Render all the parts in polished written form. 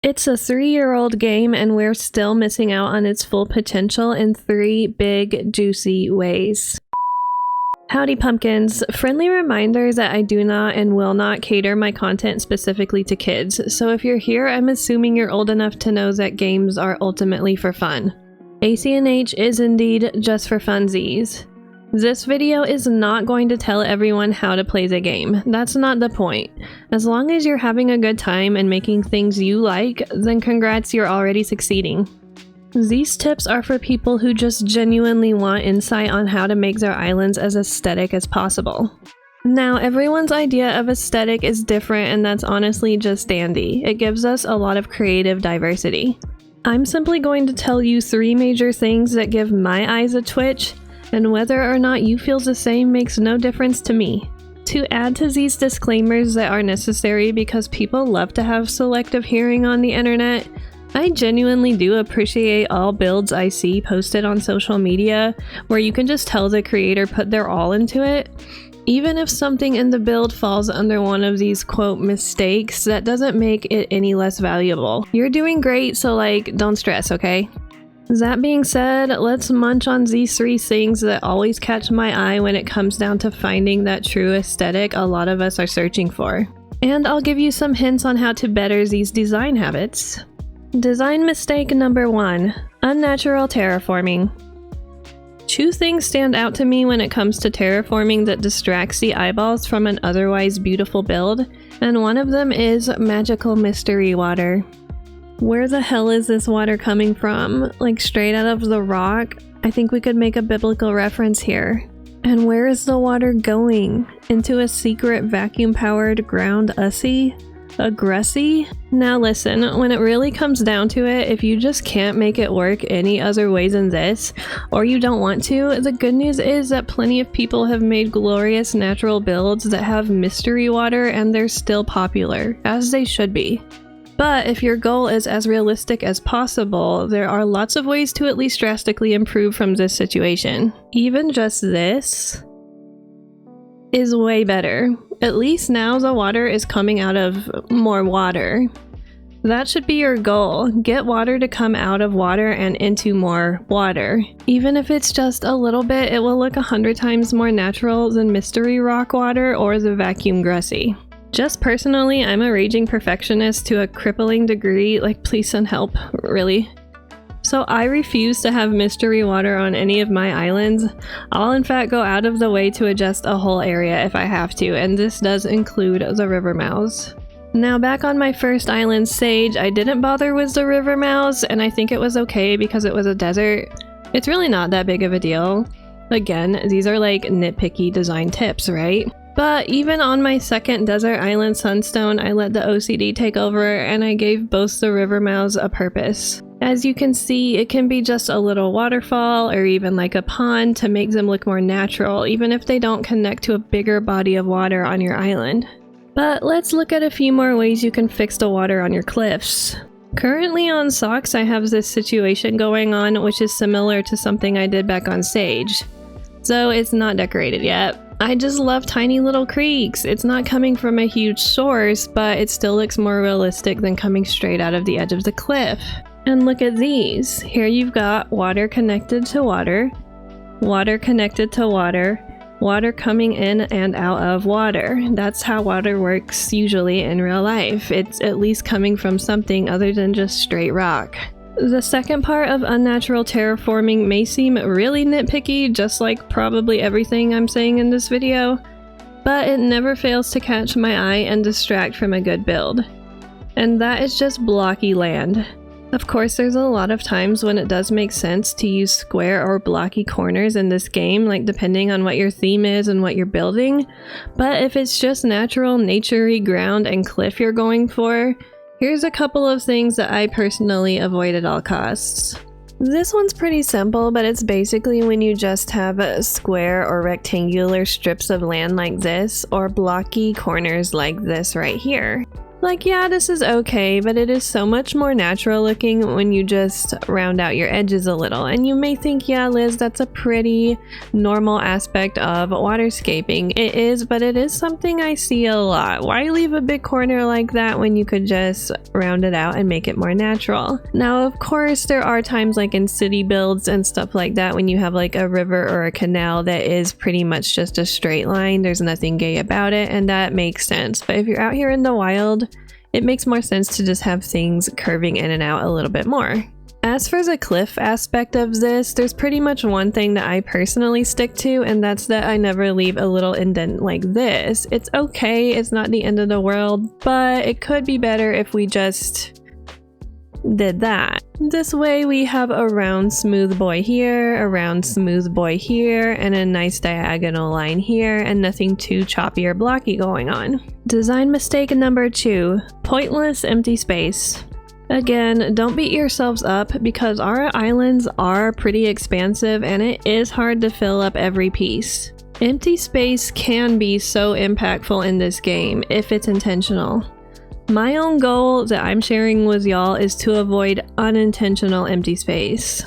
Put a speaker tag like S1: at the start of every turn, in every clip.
S1: It's a 3-year-old game and we're still missing out on its full potential in 3 big, juicy ways. Howdy pumpkins, friendly reminders that I do not and will not cater my content specifically to kids, so if you're here, I'm assuming you're old enough to know that games are ultimately for fun. ACNH is indeed just for funsies. This video is not going to tell everyone how to play the game. That's not the point. As long as you're having a good time and making things you like, then congrats, you're already succeeding. These tips are for people who just genuinely want insight on how to make their islands as aesthetic as possible. Now, everyone's idea of aesthetic is different, and that's honestly just dandy. It gives us a lot of creative diversity. I'm simply going to tell you 3 major things that give my eyes a twitch, and whether or not you feel the same makes no difference to me. To add to these disclaimers that are necessary because people love to have selective hearing on the internet, I genuinely do appreciate all builds I see posted on social media where you can just tell the creator put their all into it. Even if something in the build falls under one of these quote mistakes, that doesn't make it any less valuable. You're doing great, so don't stress, okay? That being said, let's munch on these 3 things that always catch my eye when it comes down to finding that true aesthetic a lot of us are searching for. And I'll give you some hints on how to better these design habits. Design mistake number 1, unnatural terraforming. 2 things stand out to me when it comes to terraforming that distracts the eyeballs from an otherwise beautiful build, and one of them is magical mystery water. Where the hell is this water coming from? Like straight out of the rock? I think we could make a biblical reference here. And where is the water going? Into a secret vacuum-powered ground Ussie? A Grussie? Now listen, when it really comes down to it, if you just can't make it work any other way than this, or you don't want to, the good news is that plenty of people have made glorious natural builds that have mystery water and they're still popular, as they should be. But if your goal is as realistic as possible, there are lots of ways to at least drastically improve from this situation. Even just this is way better. At least now the water is coming out of more water. That should be your goal. Get water to come out of water and into more water. Even if it's just a little bit, it will look 100 times more natural than mystery rock water or the vacuum Grussie. Just personally, I'm a raging perfectionist to a crippling degree, please send help, really. So I refuse to have mystery water on any of my islands. I'll in fact go out of the way to adjust a whole area if I have to, and this does include the river mouths. Now back on my first island, Sage, I didn't bother with the river mouths, and I think it was okay because it was a desert. It's really not that big of a deal. Again, these are nitpicky design tips, right? But even on my second desert island, Sunstone, I let the OCD take over and I gave both the river mouths a purpose. As you can see, it can be just a little waterfall or even a pond to make them look more natural, even if they don't connect to a bigger body of water on your island. But let's look at a few more ways you can fix the water on your cliffs. Currently on Socks, I have this situation going on which is similar to something I did back on Sage. So it's not decorated yet. I just love tiny little creeks. It's not coming from a huge source, but it still looks more realistic than coming straight out of the edge of the cliff. And look at these. Here you've got water connected to water, water connected to water, water coming in and out of water. That's how water works usually in real life. It's at least coming from something other than just straight rock. The second part of unnatural terraforming may seem really nitpicky, just like probably everything I'm saying in this video, but it never fails to catch my eye and distract from a good build. And that is just blocky land. Of course, there's a lot of times when it does make sense to use square or blocky corners in this game, depending on what your theme is and what you're building, but if it's just natural, nature-y ground and cliff you're going for, here's a couple of things that I personally avoid at all costs. This one's pretty simple, but it's basically when you just have square or rectangular strips of land like this, or blocky corners like this right here. Like, yeah, this is okay, but it is so much more natural looking when you just round out your edges a little. And you may think, yeah, Liz, that's a pretty normal aspect of waterscaping. It is, but it is something I see a lot. Why leave a big corner like that when you could just round it out and make it more natural? Now, of course, there are times like in city builds and stuff like that when you have like a river or a canal that is pretty much just a straight line. There's nothing gay about it, and that makes sense. But if you're out here in the wild, it makes more sense to just have things curving in and out a little bit more. As for the cliff aspect of this, there's pretty much one thing that I personally stick to, and that's that I never leave a little indent like this. It's okay, it's not the end of the world, but it could be better if we just did that. This way we have a round smooth boy here, a round smooth boy here, and a nice diagonal line here, and nothing too choppy or blocky going on. Design mistake number 2, pointless empty space. Again, don't beat yourselves up because our islands are pretty expansive and it is hard to fill up every piece. Empty space can be so impactful in this game if it's intentional. My own goal that I'm sharing with y'all is to avoid unintentional empty space.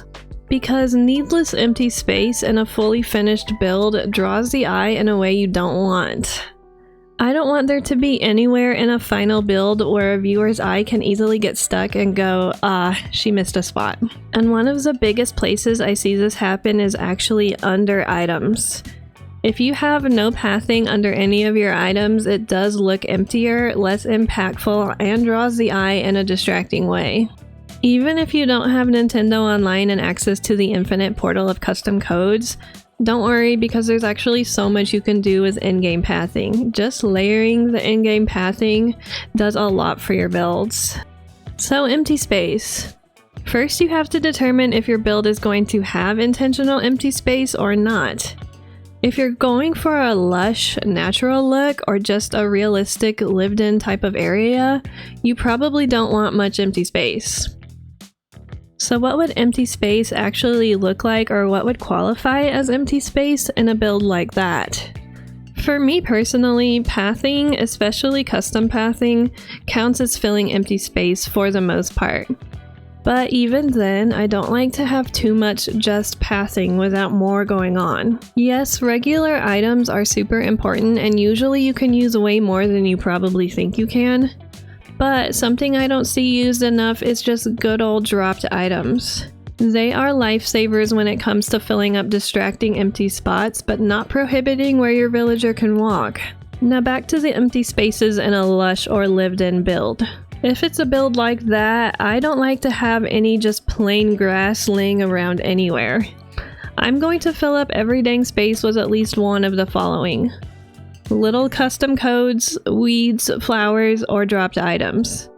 S1: Because needless empty space in a fully finished build draws the eye in a way you don't want. I don't want there to be anywhere in a final build where a viewer's eye can easily get stuck and go, she missed a spot. And one of the biggest places I see this happen is actually under items. If you have no pathing under any of your items, it does look emptier, less impactful, and draws the eye in a distracting way. Even if you don't have Nintendo Online and access to the infinite portal of custom codes, don't worry because there's actually so much you can do with in-game pathing. Just layering the in-game pathing does a lot for your builds. So empty space. First you have to determine if your build is going to have intentional empty space or not. If you're going for a lush, natural look or just a realistic lived-in type of area, you probably don't want much empty space. So what would empty space actually look like, or what would qualify as empty space in a build like that? For me personally, pathing, especially custom pathing, counts as filling empty space for the most part. But even then, I don't like to have too much just pathing without more going on. Yes, regular items are super important and usually you can use way more than you probably think you can. But something I don't see used enough is just good old dropped items. They are lifesavers when it comes to filling up distracting empty spots, but not prohibiting where your villager can walk. Now back to the empty spaces in a lush or lived-in build. If it's a build like that, I don't like to have any just plain grass laying around anywhere. I'm going to fill up every dang space with at least one of the following: little custom codes, weeds, flowers, or dropped items.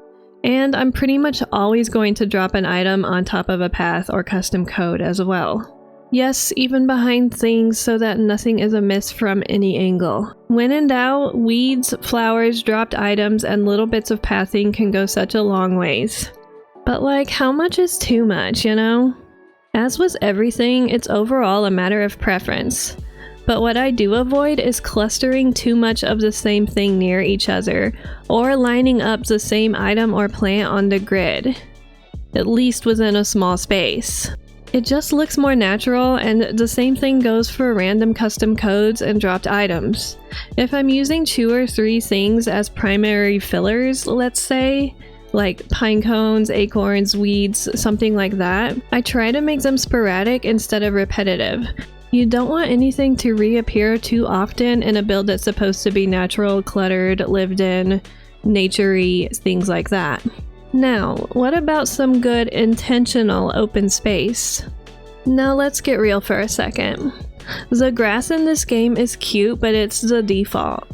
S1: And I'm pretty much always going to drop an item on top of a path or custom code as well. Yes, even behind things so that nothing is amiss from any angle. When in doubt, weeds, flowers, dropped items, and little bits of pathing can go such a long ways. But like, how much is too much, you know? As with everything, it's overall a matter of preference. But what I do avoid is clustering too much of the same thing near each other, or lining up the same item or plant on the grid, at least within a small space. It just looks more natural, and the same thing goes for random custom codes and dropped items. If I'm using 2 or 3 things as primary fillers, let's say, like pine cones, acorns, weeds, something like that, I try to make them sporadic instead of repetitive. You don't want anything to reappear too often in a build that's supposed to be natural, cluttered, lived in, nature-y, things like that. Now, what about some good intentional open space? Now let's get real for a second. The grass in this game is cute, but it's the default.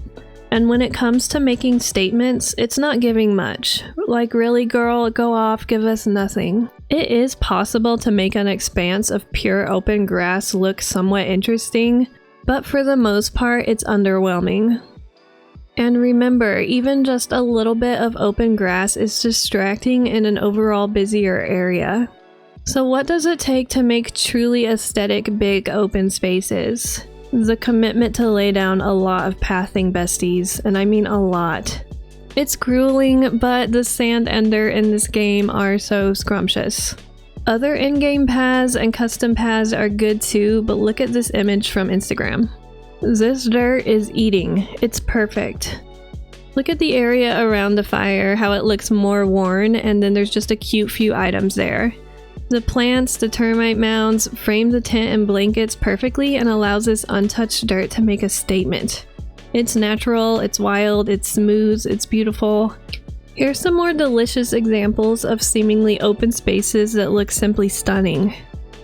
S1: And when it comes to making statements, it's not giving much. Like, really girl, go off, give us nothing. It is possible to make an expanse of pure open grass look somewhat interesting, but for the most part, it's underwhelming. And remember, even just a little bit of open grass is distracting in an overall busier area. So what does it take to make truly aesthetic big open spaces? The commitment to lay down a lot of pathing, besties, and I mean a lot. It's grueling, but the sand ender in this game are so scrumptious. Other in-game paths and custom paths are good too, but look at this image from Instagram. This dirt is eating. It's perfect. Look at the area around the fire, how it looks more worn, and then there's just a cute few items there. The plants, the termite mounds, frame the tent and blankets perfectly and allows this untouched dirt to make a statement. It's natural, it's wild, it's smooth, it's beautiful. Here's some more delicious examples of seemingly open spaces that look simply stunning.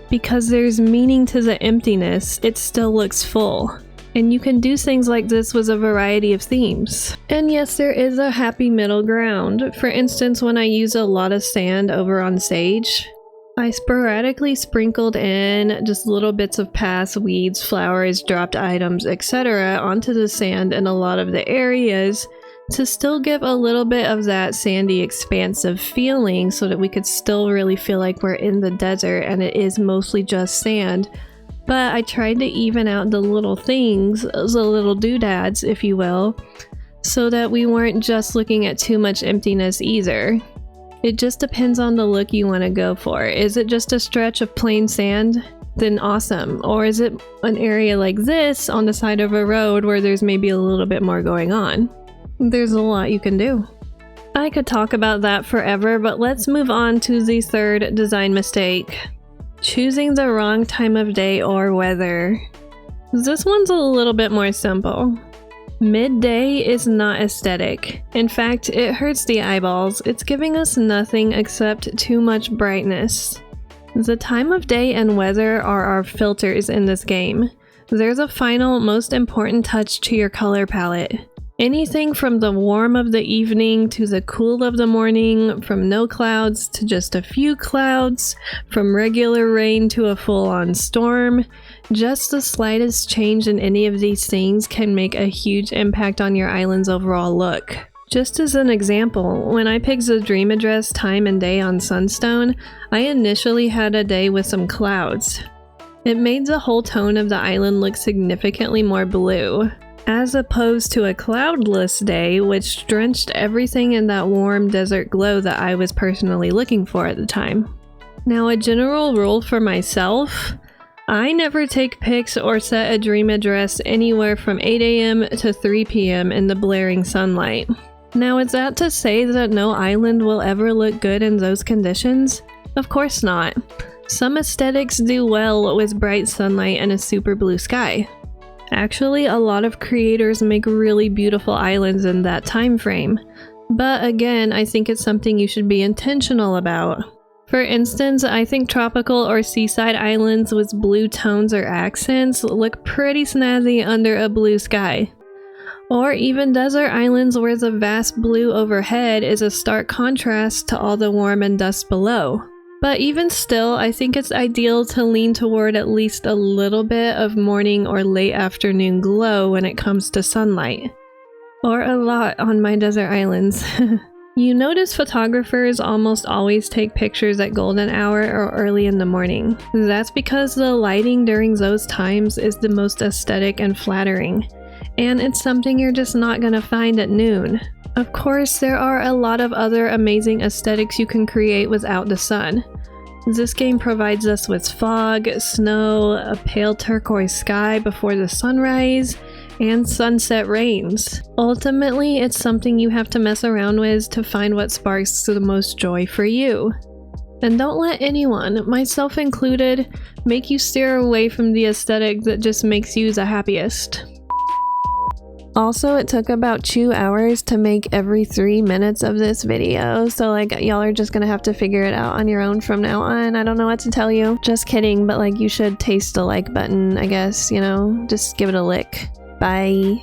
S1: Because there's meaning to the emptiness, it still looks full. And you can do things like this with a variety of themes. And yes, there is a happy middle ground. For instance, when I use a lot of sand over on Sage, I sporadically sprinkled in just little bits of paths, weeds, flowers, dropped items, etc. onto the sand in a lot of the areas to still give a little bit of that sandy, expansive feeling so that we could still really feel like we're in the desert and it is mostly just sand. But I tried to even out the little things, the little doodads, if you will, so that we weren't just looking at too much emptiness either. It just depends on the look you want to go for. Is it just a stretch of plain sand? Then awesome. Or is it an area like this on the side of a road where there's maybe a little bit more going on? There's a lot you can do. I could talk about that forever, but let's move on to the third design mistake. Choosing the wrong time of day or weather. This one's a little bit more simple. Midday is not aesthetic. In fact, it hurts the eyeballs. It's giving us nothing except too much brightness. The time of day and weather are our filters in this game. There's a final, most important touch to your color palette. Anything from the warm of the evening to the cool of the morning, from no clouds to just a few clouds, from regular rain to a full-on storm. Just the slightest change in any of these things can make a huge impact on your island's overall look. Just as an example, when I picked the dream address time and day on Sunstone, I initially had a day with some clouds. It made the whole tone of the island look significantly more blue, as opposed to a cloudless day which drenched everything in that warm desert glow that I was personally looking for at the time. Now, a general rule for myself, I never take pics or set a dream address anywhere from 8 AM to 3 PM in the blaring sunlight. Now, is that to say that no island will ever look good in those conditions? Of course not. Some aesthetics do well with bright sunlight and a super blue sky. Actually, a lot of creators make really beautiful islands in that time frame. But again, I think it's something you should be intentional about. For instance, I think tropical or seaside islands with blue tones or accents look pretty snazzy under a blue sky. Or even desert islands where the vast blue overhead is a stark contrast to all the warm and dust below. But even still, I think it's ideal to lean toward at least a little bit of morning or late afternoon glow when it comes to sunlight. Or a lot on my desert islands. You notice photographers almost always take pictures at golden hour or early in the morning. That's because the lighting during those times is the most aesthetic and flattering. And it's something you're just not gonna find at noon. Of course, there are a lot of other amazing aesthetics you can create without the sun. This game provides us with fog, snow, a pale turquoise sky before the sunrise, and sunset rains. Ultimately, it's something you have to mess around with to find what sparks the most joy for you. And don't let anyone, myself included, make you steer away from the aesthetic that just makes you the happiest. Also, it took about 2 hours to make every 3 minutes of this video, so like y'all are just gonna have to figure it out on your own from now on. I don't know what to tell you. Just kidding, but like you should taste the like button, I guess, you know? Just give it a lick. Bye.